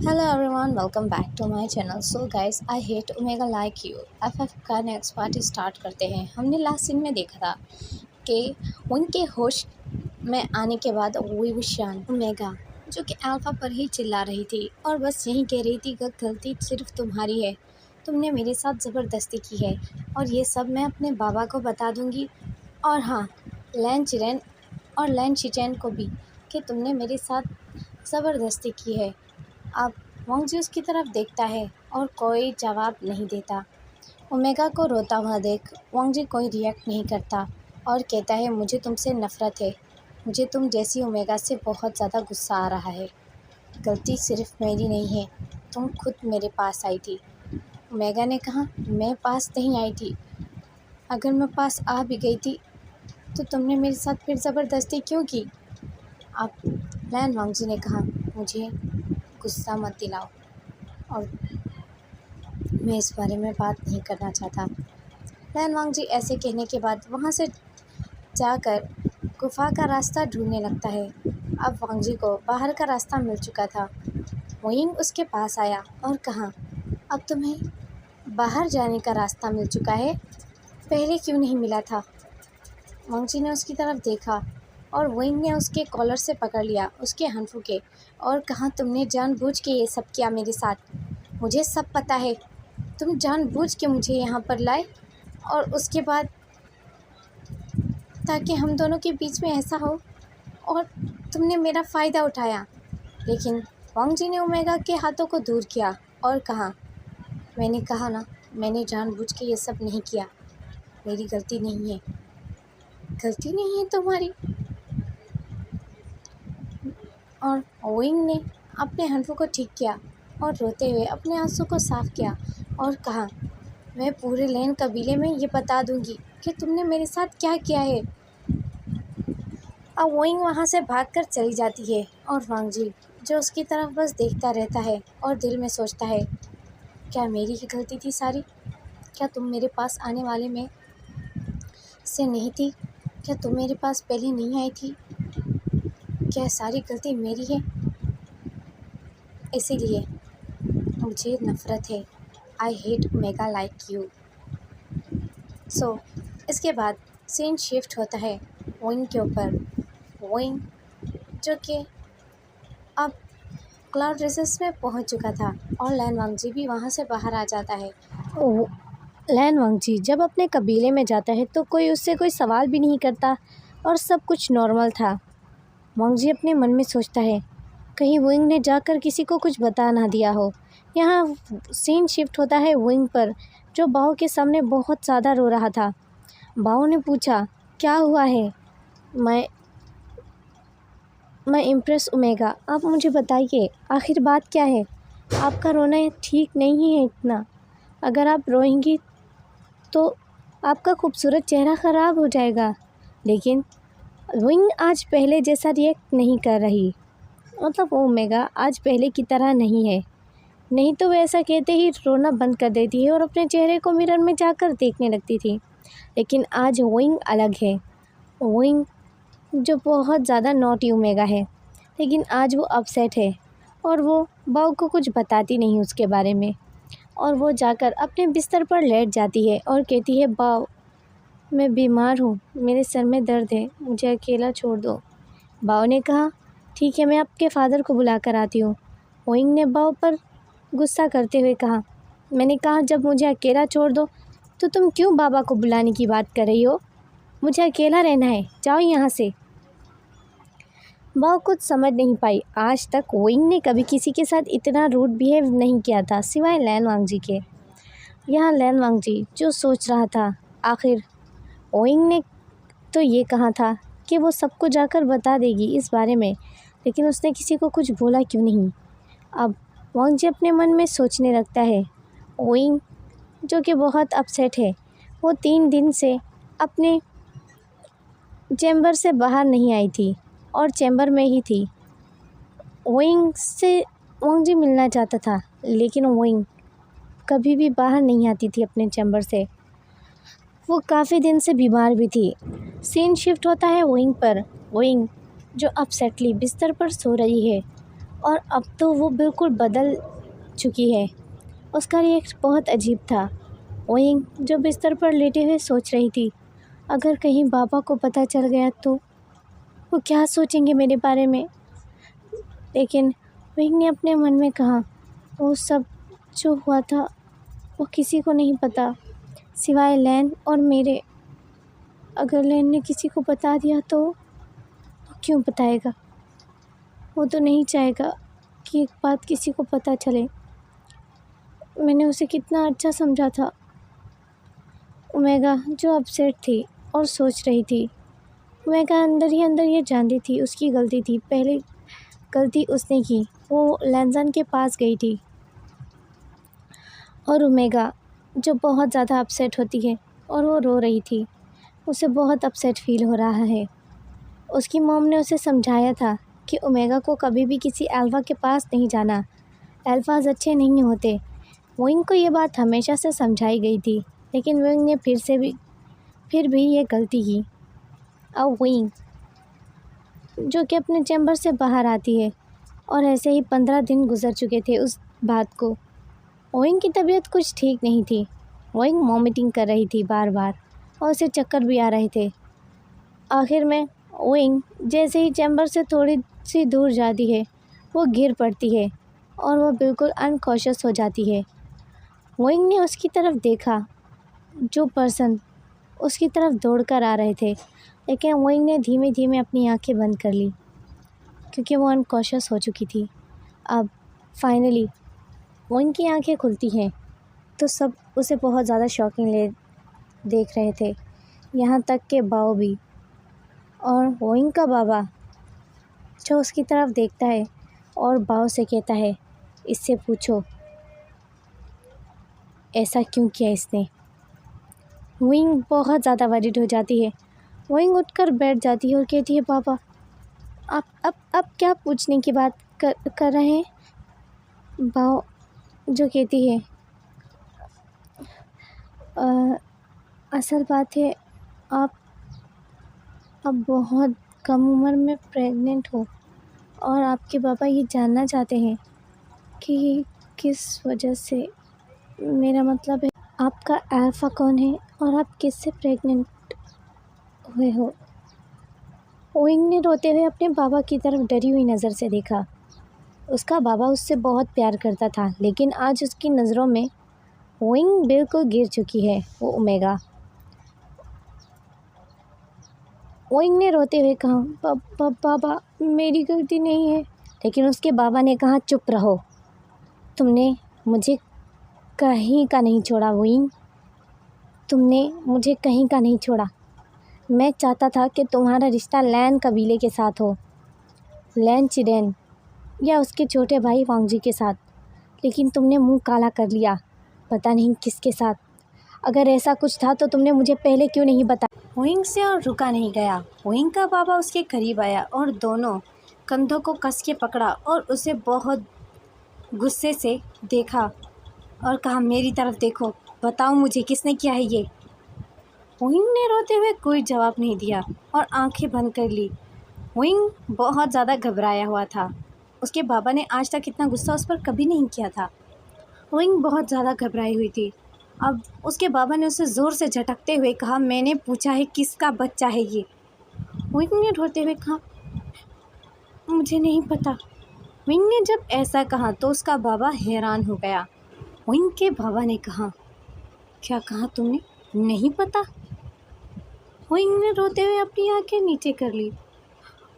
Hello everyone, welcome back to my channel. So guys, I hate Omega like you. FF का next part start करते हैं। हमने last scene में देखा था कि उनके होश में आने के बाद विविशान ओमेगा जो कि अल्फा पर ही चिल्ला रही थी और बस यही कह रही थी कि गलती सिर्फ तुम्हारी है, तुमने मेरे साथ ज़बरदस्ती की है और ये सब मैं अपने बाबा को बता दूंगी। और हाँ, लैन चिरेन और लैन शिचैन को भी कि तुमने मेरे साथ ज़बरदस्ती की है। अब वोंगजी उसकी तरफ देखता है और कोई जवाब नहीं देता। ओमेगा को रोता हुआ देख वोंगजी कोई रिएक्ट नहीं करता और कहता है, मुझे तुमसे नफ़रत है, मुझे तुम जैसी ओमेगा से बहुत ज़्यादा गुस्सा आ रहा है। गलती सिर्फ मेरी नहीं है, तुम खुद मेरे पास आई थी। ओमेगा ने कहा, मैं पास नहीं आई थी। अगर मैं पास आ भी गई थी तो तुमने मेरे साथ फिर ज़बरदस्ती क्यों की? अब लैन वोंगजी ने कहा, मुझे गुस्सा मत दिलाओ और मैं इस बारे में बात नहीं करना चाहता। लैन वांगजी ऐसे कहने के बाद वहाँ से जाकर गुफा का रास्ता ढूंढने लगता है। अब वांगजी को बाहर का रास्ता मिल चुका था। मोइंग उसके पास आया और कहा, अब तुम्हें बाहर जाने का रास्ता मिल चुका है, पहले क्यों नहीं मिला था? वांगजी ने उसकी तरफ देखा और वोइंग ने उसके कॉलर से पकड़ लिया, उसके हंफू के, और कहा, तुमने जानबूझ के ये सब किया मेरे साथ। मुझे सब पता है, तुम जानबूझ के मुझे यहाँ पर लाए और उसके बाद ताकि हम दोनों के बीच में ऐसा हो, और तुमने मेरा फ़ायदा उठाया। लेकिन वांगजी ने ओमेगा के हाथों को दूर किया और कहा, मैंने कहा ना, मैंने जानबूझ के ये सब नहीं किया, मेरी गलती नहीं है। गलती नहीं है तुम्हारी? और ओइंग ने अपने हंफों को ठीक किया और रोते हुए अपने आंसू को साफ किया और कहा, मैं पूरे लैन कबीले में ये बता दूंगी कि तुमने मेरे साथ क्या किया है। अब वोइंग वहाँ से भागकर चली जाती है और वांगजी जो उसकी तरफ बस देखता रहता है और दिल में सोचता है, क्या मेरी ही गलती थी सारी? क्या तुम मेरे पास आने वाले में से नहीं थी? क्या तुम मेरे पास पहले नहीं आई थी? क्या सारी गलती मेरी है? इसीलिए मुझे नफ़रत है। I hate omega like you. So इसके बाद सीन शिफ्ट होता है वोइंग के ऊपर। वोइंग जो कि अब क्लाउड रेसेस में पहुंच चुका था और लैन वांगजी भी वहां से बाहर आ जाता है। लैन वांगजी जब अपने कबीले में जाता है तो कोई उससे कोई सवाल भी नहीं करता और सब कुछ नॉर्मल था। वांगजी अपने मन में सोचता है, कहीं वोइंग ने जाकर किसी को कुछ बता ना दिया हो। यहाँ सीन शिफ्ट होता है वोइंग पर, जो बाओ के सामने बहुत ज़्यादा रो रहा था। बाओ ने पूछा, क्या हुआ है? मैं इम्प्रेस ओमेगा, आप मुझे बताइए आखिर बात क्या है? आपका रोना ठीक नहीं है इतना। अगर आप रोएंगी तो आपका खूबसूरत चेहरा ख़राब हो जाएगा। लेकिन विंग आज पहले जैसा रिएक्ट नहीं कर रही, मतलब ओमेगा आज पहले की तरह नहीं है। नहीं तो वह ऐसा कहते ही रोना बंद कर देती है और अपने चेहरे को मिरर में जाकर देखने लगती थी। लेकिन आज विंग अलग है। विंग जो बहुत ज़्यादा नॉटी ओमेगा है, लेकिन आज वो अपसेट है और वो बाओ को कुछ बताती नहीं उसके बारे में। और वो जाकर अपने बिस्तर पर लेट जाती है और कहती है, बाओ मैं बीमार हूँ, मेरे सर में दर्द है, मुझे अकेला छोड़ दो। बाओ ने कहा, ठीक है, मैं आपके फादर को बुला कर आती हूँ। वोइंग ने बाओ पर गुस्सा करते हुए कहा, मैंने कहा जब मुझे अकेला छोड़ दो तो तुम क्यों बाबा को बुलाने की बात कर रही हो? मुझे अकेला रहना है, जाओ यहाँ से। बाओ कुछ समझ नहीं पाई। आज तक वोइंग ने कभी किसी के साथ इतना रूड बिहेव नहीं किया था सिवाय लैन वांगजी के। यहाँ लैन वांगजी जो सोच रहा था, आखिर वोइंग ने तो ये कहा था कि वो सबको जाकर बता देगी इस बारे में, लेकिन उसने किसी को कुछ बोला क्यों नहीं। अब वांगजी अपने मन में सोचने लगता है, वोइंग जो कि बहुत अपसेट है, वो 3 दिन से अपने चैम्बर से बाहर नहीं आई थी और चैम्बर में ही थी। वोइंग से वांगजी मिलना चाहता था, लेकिन वोइंग कभी भी बाहर नहीं आती थी अपने चैम्बर से। वो काफ़ी दिन से बीमार भी थी। सीन शिफ्ट होता है वोइंग पर। वोइंग जो अपसेटली बिस्तर पर सो रही है और अब तो वो बिल्कुल बदल चुकी है। उसका रिएक्ट बहुत अजीब था। ओइंग जो बिस्तर पर लेटे हुए सोच रही थी, अगर कहीं बाबा को पता चल गया तो वो क्या सोचेंगे मेरे बारे में। लेकिन ओइंग ने अपने मन में कहा, वो सब जो हुआ था वो किसी को नहीं पता सिवाय लैन और मेरे। अगर लैन ने किसी को बता दिया तो वो क्यों बताएगा। वो तो नहीं चाहेगा कि एक बात किसी को पता चले। मैंने उसे कितना अच्छा समझा था। ओमेगा जो अपसेट थी और सोच रही थी, ओमेगा अंदर ही अंदर ये जानती थी उसकी गलती थी। पहले गलती उसने की, वो लैंजन के पास गई थी। और ओमेगा जो बहुत ज़्यादा अपसेट होती है और वो रो रही थी, उसे बहुत अपसेट फील हो रहा है। उसकी मॉम ने उसे समझाया था कि ओमेगा को कभी भी किसी अल्फ़ा के पास नहीं जाना, अल्फ़ाज अच्छे नहीं होते। वोइंग को ये बात हमेशा से समझाई गई थी, लेकिन वोइंग ने फिर भी ये गलती की। अब वोइंग जो कि अपने चैम्बर से बाहर आती है, और ऐसे ही 15 दिन गुजर चुके थे उस बात को। वोइंग की तबीयत कुछ ठीक नहीं थी। वोइंग वॉमिटिंग कर रही थी बार बार और उसे चक्कर भी आ रहे थे। आखिर में वोइंग जैसे ही चैम्बर से थोड़ी सी दूर जाती है, वो गिर पड़ती है और वो बिल्कुल अनकॉशियस हो जाती है। वोइंग ने उसकी तरफ देखा, जो पर्सन उसकी तरफ दौड़कर आ रहे थे, लेकिन वोइंग ने धीमे धीमे अपनी आंखें बंद कर ली क्योंकि वो अनकॉशियस हो चुकी थी। अब फाइनली वोइंग की आंखें खुलती हैं तो सब उसे बहुत ज़्यादा शॉकिंग देख रहे थे, यहाँ तक कि बाओ भी। और वोइंग का बाबा जो उसकी तरफ देखता है और बाओ से कहता है, इससे पूछो ऐसा क्यों किया इसने। वोइंग बहुत ज़्यादा वरीड हो जाती है। वोइंग उठकर बैठ जाती है और कहती है, पापा आप अब क्या पूछने की बात कर रहे हैं। बाओ जो कहती है, असल बात है आप अब बहुत कम उम्र में प्रेग्नेंट हो और आपके पापा ये जानना चाहते हैं कि किस वजह से। मेरा मतलब है आपका अल्फ़ा कौन है और आप किससे प्रेग्नेंट हुए हो। ओइंग ने रोते हुए अपने बाबा की तरफ डरी हुई नज़र से देखा। उसका बाबा उससे बहुत प्यार करता था, लेकिन आज उसकी नज़रों में ओइंग बिल्कुल गिर चुकी है। वो ओमेगा। ओइंग ने रोते हुए कहा, बाबा मेरी गलती नहीं है। लेकिन उसके बाबा ने कहा, चुप रहो, तुमने मुझे कहीं का नहीं छोड़ा ओइंग, तुमने मुझे कहीं का नहीं छोड़ा। मैं चाहता था कि तुम्हारा रिश्ता लैन कबीले के साथ हो, लैन चिरेन या उसके छोटे भाई वांगजी के साथ, लेकिन तुमने मुंह काला कर लिया, पता नहीं किसके साथ। अगर ऐसा कुछ था तो तुमने मुझे पहले क्यों नहीं बताया। ओइंग से और रुका नहीं गया। ओइंग का बाबा उसके करीब आया और दोनों कंधों को कस के पकड़ा और उसे बहुत गुस्से से देखा और कहा, मेरी तरफ देखो, बताओ मुझे किसने किया है ये। ओइंग ने रोते हुए कोई जवाब नहीं दिया और आंखें बंद कर ली। ओइंग बहुत ज़्यादा घबराया हुआ था। उसके बाबा ने आज तक इतना गुस्सा उस पर कभी नहीं किया था। ओइंग बहुत ज़्यादा घबराई हुई थी। अब उसके बाबा ने उसे ज़ोर से झटकते हुए कहा, मैंने पूछा है किसका बच्चा है ये। ओइंग ने रोते हुए कहा, मुझे नहीं पता। ओइंग ने जब ऐसा कहा तो उसका बाबा हैरान हो गया। ओइंग के बाबा ने कहा, क्या कहा तुमने, नहीं पता। ओइंग ने रोते हुए अपनी आंखें नीचे कर ली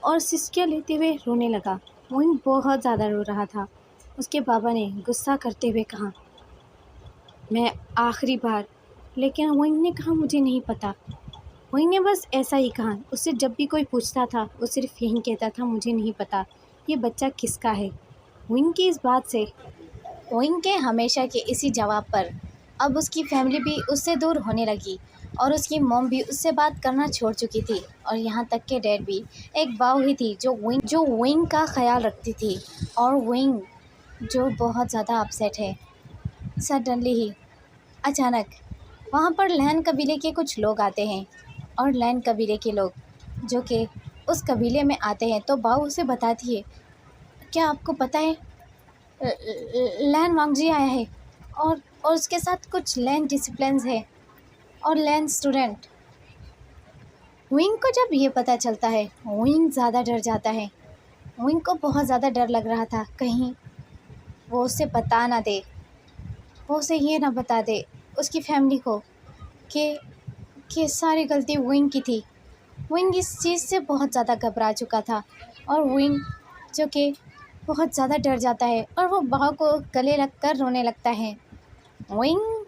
और सिसकियाँ लेते हुए रोने लगा। ओइंग बहुत ज़्यादा रो रहा था। उसके बाबा ने गुस्सा करते हुए कहा, मैं आखिरी बार। लेकिन ओइंग ने कहा, मुझे नहीं पता। ओइंग ने बस ऐसा ही कहा। उससे जब भी कोई पूछता था वो सिर्फ यही कहता था, मुझे नहीं पता ये बच्चा किसका है। ओइंग की इस बात से, ओइंग के हमेशा के इसी जवाब पर अब उसकी फैमिली भी उससे दूर होने लगी और उसकी मॉम भी उससे बात करना छोड़ चुकी थी। और यहाँ तक के डैड भी, एक बाऊ ही थी जो ओइंग का ख्याल रखती थी। और ओइंग जो बहुत ज़्यादा अपसेट है। सडनली ही अचानक वहाँ पर लैन कबीले के कुछ लोग आते हैं और लैन कबीले के लोग जो कि उस कबीले में आते हैं तो बाऊ उसे बताती है क्या आपको पता है लैन वांगजी आया है और उसके साथ कुछ लैन डिसिप्लिन्स है और लैन स्टूडेंट। विंग को जब ये पता चलता है विंग ज़्यादा डर जाता है। विंग को बहुत ज़्यादा डर लग रहा था कहीं वो उसे बता ना दे, वो उसे ये ना बता दे उसकी फैमिली को कि सारी गलती विंग की थी। विंग इस चीज़ से बहुत ज़्यादा घबरा चुका था और विंग जो कि बहुत ज़्यादा डर जाता है और वो बाव को गले लग कर रोने लगता है। विंग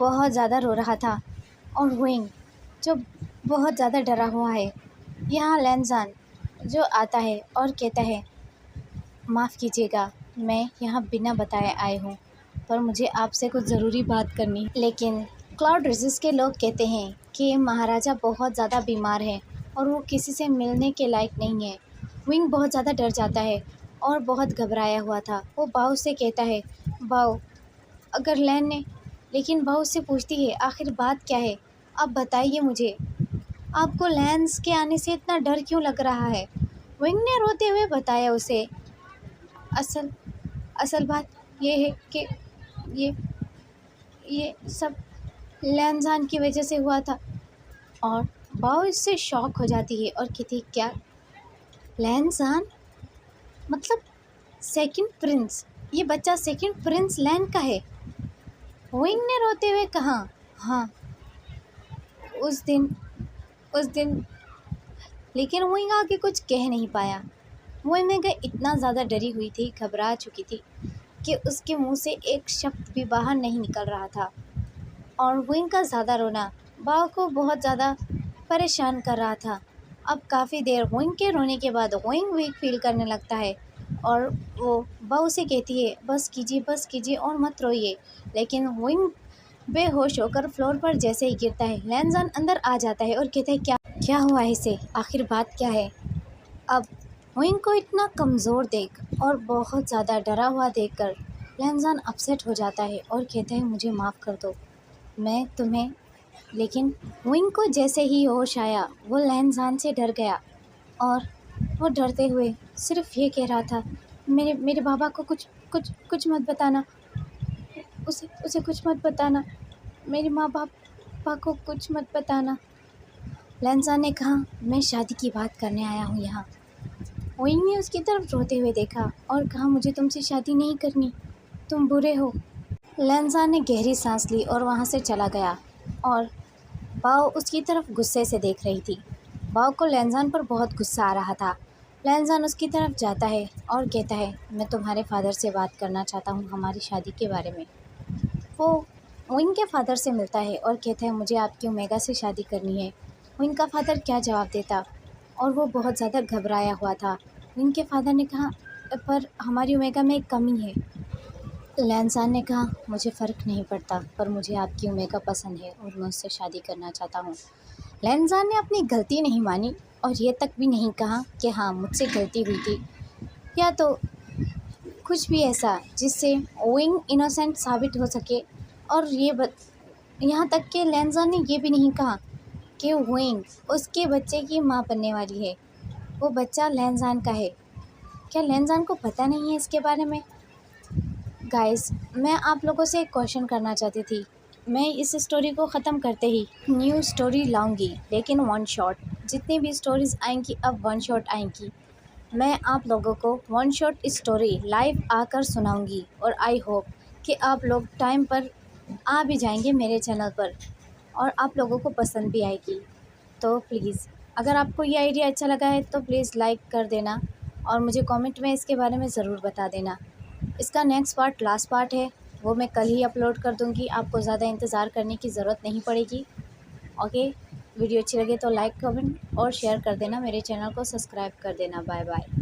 बहुत ज़्यादा रो रहा था और विंग जो बहुत ज़्यादा डरा हुआ है, यहाँ लैनजान जो आता है और कहता है माफ़ कीजिएगा, मैं यहाँ बिना बताए आए हूँ, पर मुझे आपसे कुछ ज़रूरी बात करनी है। लेकिन क्लाउड रिजिस के लोग कहते हैं कि महाराजा बहुत ज़्यादा बीमार है और वो किसी से मिलने के लायक नहीं है। विंग बहुत ज़्यादा डर जाता है और बहुत घबराया हुआ था। वो बाव से कहता है बाव अगर लैन ने, लेकिन बाव से पूछती है आखिर बात क्या है, आप बताइए मुझे, आपको लैंस के आने से इतना डर क्यों लग रहा है। विंग ने रोते हुए बताया उसे असल बात ये है कि ये सब लैनजान की वजह से हुआ था। और बाव इससे शॉक हो जाती है और कहती है क्या लैनजान, मतलब सेकंड प्रिंस, ये बच्चा सेकंड प्रिंस लैन का है। विंग ने रोते हुए कहा हाँ उस दिन। लेकिन विंग आगे कुछ कह नहीं पाया। विंग इतना ज़्यादा डरी हुई थी, घबरा चुकी थी कि उसके मुंह से एक शब्द भी बाहर नहीं निकल रहा था। और विंग का ज़्यादा रोना बाव को बहुत ज़्यादा परेशान कर रहा था। अब काफ़ी देर विंग के रोने के बाद विंग वीक फील करने लगता है और वो बाव से कहती है बस कीजिए और मत रोइए। लेकिन विंग बेहोश होकर फ्लोर पर जैसे ही गिरता है, लैनजान अंदर आ जाता है और कहता है क्या हुआ है इसे, आखिर बात क्या है। अब विंग को इतना कमज़ोर देख और बहुत ज़्यादा डरा हुआ देखकर लैनजान अपसेट हो जाता है और कहता है मुझे माफ़ कर दो, मैं तुम्हें। लेकिन विंग को जैसे ही होश आया वो लैनजान से डर गया और वो डरते हुए सिर्फ ये कह रहा था मेरे बाबा को कुछ मत बताना, उसे कुछ मत बताना, मेरे माँ बापा को कुछ मत बताना। लैनजान ने कहा मैं शादी की बात करने आया हूँ यहाँ। विंग ने उसकी तरफ रोते हुए देखा और कहा मुझे तुमसे शादी नहीं करनी, तुम बुरे हो। लैनजान ने गहरी सांस ली और वहाँ से चला गया और बाव उसकी तरफ गुस्से से देख रही थी। बाव को लैनजान पर बहुत गुस्सा आ रहा था। लैनजान उसकी तरफ जाता है और कहता है मैं तुम्हारे फादर से बात करना चाहता हूँ हमारी शादी के बारे में। वो विंग के फादर से मिलता है और कहता है मुझे आपकी ओमेगा से शादी करनी है। विंग का फादर क्या जवाब देता, और वो बहुत ज़्यादा घबराया हुआ था। विंग के फादर ने कहा पर हमारी ओमेगा में एक कमी है। लैनजान ने कहा मुझे फ़र्क नहीं पड़ता, पर मुझे आपकी ओमेगा पसंद है और मैं उससे शादी करना चाहता हूँ। लैनजान ने अपनी गलती नहीं मानी और ये तक भी नहीं कहा कि हाँ मुझसे गलती हुई थी, या तो कुछ भी ऐसा जिससे विंग इनोसेंट साबित हो सके। और यहाँ तक कि लैनजान ने ये भी नहीं कहा कि विंग उसके बच्चे की माँ बनने वाली है, वो बच्चा लैनजान का है। क्या लैनजान को पता नहीं है इसके बारे में? गाइस, मैं आप लोगों से एक क्वेश्चन करना चाहती थी। मैं इस स्टोरी को ख़त्म करते ही न्यू स्टोरी लाऊंगी, लेकिन वन शॉट। जितनी भी स्टोरीज़ आएंगी अब वन शॉट आएंगी। मैं आप लोगों को वन शॉट स्टोरी लाइव आकर सुनाऊंगी और आई होप कि आप लोग टाइम पर आ भी जाएंगे मेरे चैनल पर और आप लोगों को पसंद भी आएगी। तो प्लीज़ अगर आपको ये आइडिया अच्छा लगा है तो प्लीज़ लाइक कर देना और मुझे कमेंट में इसके बारे में ज़रूर बता देना। इसका नेक्स्ट पार्ट लास्ट पार्ट है, वो मैं कल ही अपलोड कर दूँगी, आपको ज़्यादा इंतज़ार करने की ज़रूरत नहीं पड़ेगी। ओके, वीडियो अच्छी लगे तो लाइक कमेंट और शेयर कर देना, मेरे चैनल को सब्सक्राइब कर देना। Bye bye.